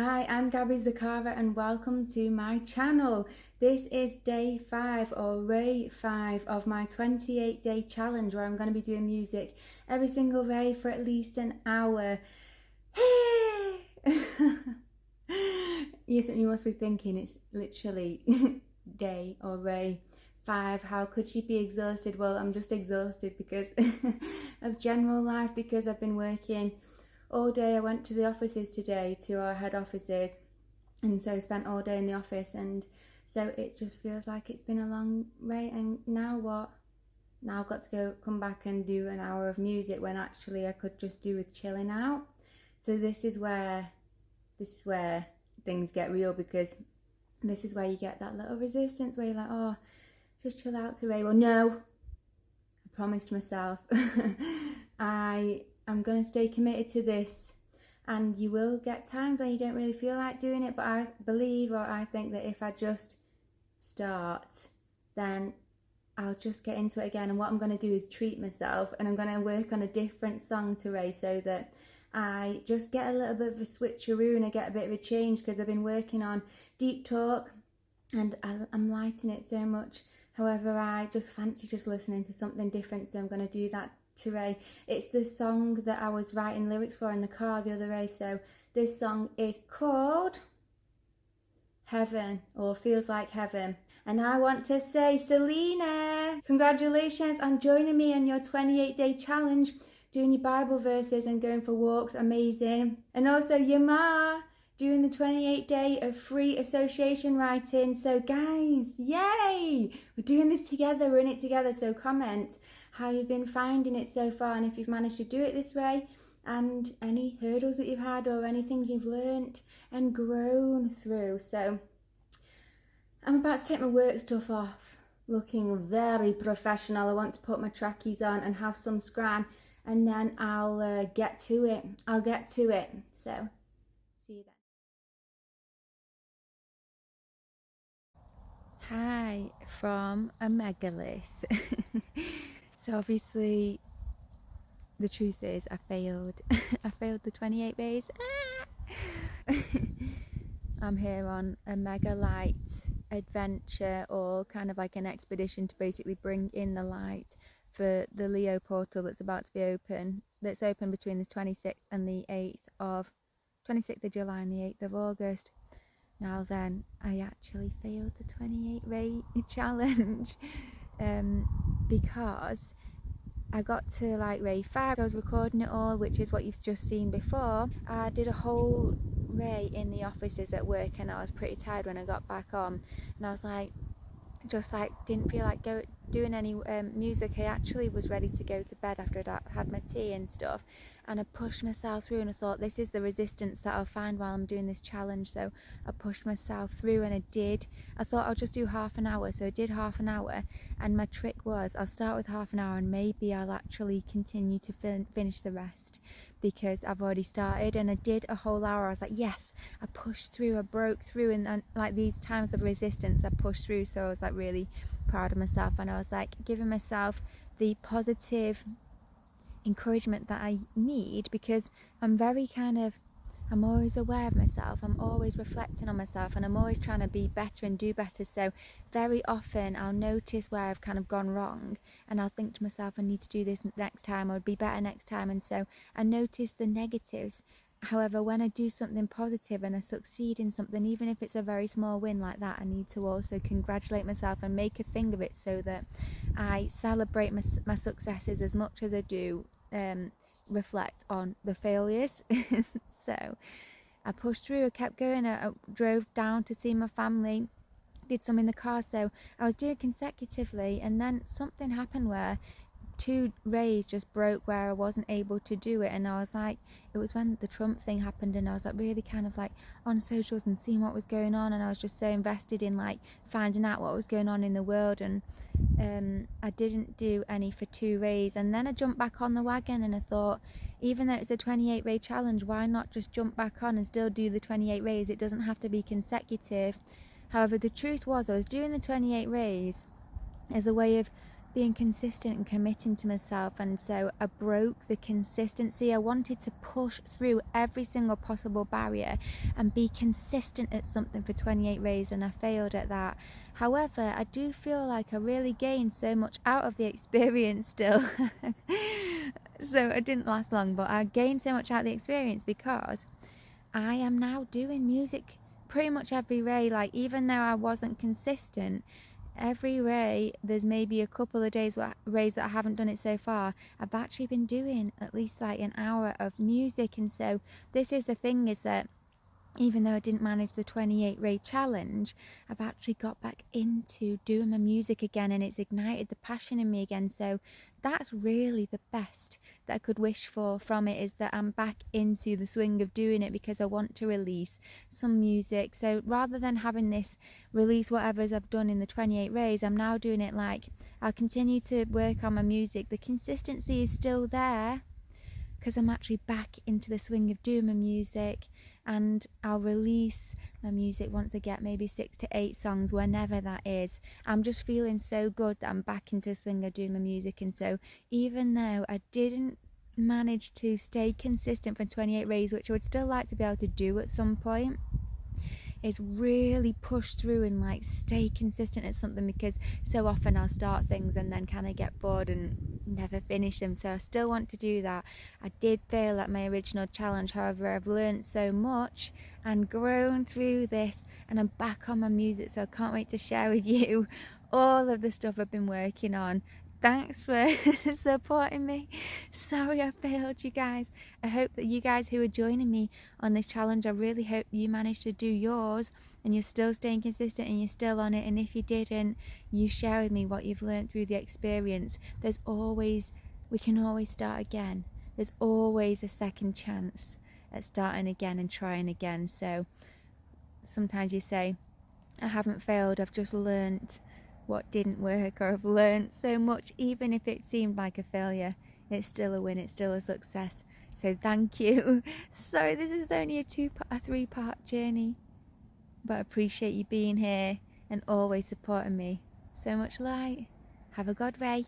Hi, I'm Gabby Zakara and welcome to my channel. This is day 5 or Ray 5 of my 28-day challenge where I'm going to be doing music every single Ray for at least an hour. Hey! You must be thinking it's literally day or Ray 5. How could she be exhausted? Well, I'm just exhausted because of general life, because I've been working all day. I went to the offices today, to our head offices, and so spent all day in the office, and so it just feels like it's been a long way. And now what? Now I've got to come back and do an hour of music when actually I could just do with chilling out. So this is where things get real, because this is where you get that little resistance where you're like, oh, just chill out today. Well, no, I promised myself I'm going to stay committed to this, and you will get times when you don't really feel like doing it, but I believe, or I think, that if I just start, then I'll just get into it again. And what I'm going to do is treat myself, and I'm going to work on a different song today so that I just get a little bit of a switcheroo and I get a bit of a change, because I've been working on deep talk and I'm liking it so much. However, I just fancy just listening to something different, so I'm going to do that today. It's the song that I was writing lyrics for in the car the other day. So this song is called Heaven, or Feels Like Heaven. And I want to say, Selena, congratulations on joining me in your 28-day challenge, doing your Bible verses and going for walks. Amazing. And also your ma, doing the 28-day of free association writing. So guys, yay! We're doing this together, we're in it together. So comment how you've been finding it so far, and if you've managed to do it this way, and any hurdles that you've had, or any things you've learnt and grown through. So I'm about to take my work stuff off, looking very professional. I want to put my trackies on and have some scran, and then I'll get to it. So see you then. Hi from a megalith. So obviously the truth is I failed. I failed the 28 days. I'm here on a mega light adventure, or kind of like an expedition to basically bring in the light for the Leo portal that's about to be open. That's open between the 26th and the 26th of July and the 8th of August. Now then, I actually failed the 28 ray challenge because I got to like ray 5. I was recording it all, which is what you've just seen before. I did a whole ray in the offices at work, and I was pretty tired when I got back on, and I was like, just like didn't feel like doing any music. I actually was ready to go to bed after I'd had my tea and stuff, and I pushed myself through, and I thought, this is the resistance that I'll find while I'm doing this challenge. So I pushed myself through, and I did. I thought I'll just do half an hour, so I did half an hour, and my trick was I'll start with half an hour and maybe I'll actually continue to finish the rest, because I've already started. And I did a whole hour. I was like, yes, I pushed through, I broke through, and like these times of resistance I pushed through. So I was like really proud of myself, and I was like giving myself the positive encouragement that I need, because I'm always aware of myself, I'm always reflecting on myself, and I'm always trying to be better and do better. So very often I'll notice where I've kind of gone wrong, and I'll think to myself, I need to do this next time, or be better next time. And so I notice the negatives. However, when I do something positive and I succeed in something, even if it's a very small win like that, I need to also congratulate myself and make a thing of it, so that I celebrate my successes as much as I do reflect on the failures. So I pushed through, I kept going, I drove down to see my family, did some in the car. So I was doing consecutively, and then something happened where 2 rays just broke where I wasn't able to do it. And I was like, it was when the Trump thing happened, and I was like really kind of like on socials and seeing what was going on, and I was just so invested in like finding out what was going on in the world. And I didn't do any for 2 rays, and then I jumped back on the wagon, and I thought, even though it's a 28 ray challenge, why not just jump back on and still do the 28 rays? It doesn't have to be consecutive. However, the truth was I was doing the 28 rays as a way of being consistent and committing to myself, and so I broke the consistency. I wanted to push through every single possible barrier and be consistent at something for 28 rays, and I failed at that. However, I do feel like I really gained so much out of the experience still. So it didn't last long, but I gained so much out of the experience because I am now doing music pretty much every ray. Like, even though I wasn't consistent, every ray, there's maybe a couple of rays that I haven't done it so far, I've actually been doing at least like an hour of music. And so this is the thing, is that even though I didn't manage the 28 ray challenge, I've actually got back into doing my music again, and it's ignited the passion in me again. So that's really the best that I could wish for from it, is that I'm back into the swing of doing it, because I want to release some music. So rather than having this release whatever's I've done in the 28 rays, I'm now doing it like I'll continue to work on my music. The consistency is still there because I'm actually back into the swing of doing my music, and I'll release my music once I get maybe 6 to 8 songs, whenever that is. I'm just feeling so good that I'm back into the swing of doing my music. And so even though I didn't manage to stay consistent for 28 rays, which I would still like to be able to do at some point, is really push through and like stay consistent at something, because so often I'll start things and then kind of get bored and never finish them. So I still want to do that. I did fail at my original challenge, however I've learned so much and grown through this, and I'm back on my music, so I can't wait to share with you all of the stuff I've been working on. Thanks for supporting me. Sorry I failed, you guys. I hope that you guys who are joining me on this challenge, I really hope you managed to do yours and you're still staying consistent and you're still on it. And if you didn't, you share with me what you've learned through the experience. We can always start again. There's always a second chance at starting again and trying again. So sometimes you say, I haven't failed, I've just learned what didn't work, or I've learned so much. Even if it seemed like a failure, it's still a win, it's still a success. So thank you. Sorry, this is only a 3-part journey, but I appreciate you being here and always supporting me. So much light. Have a good day.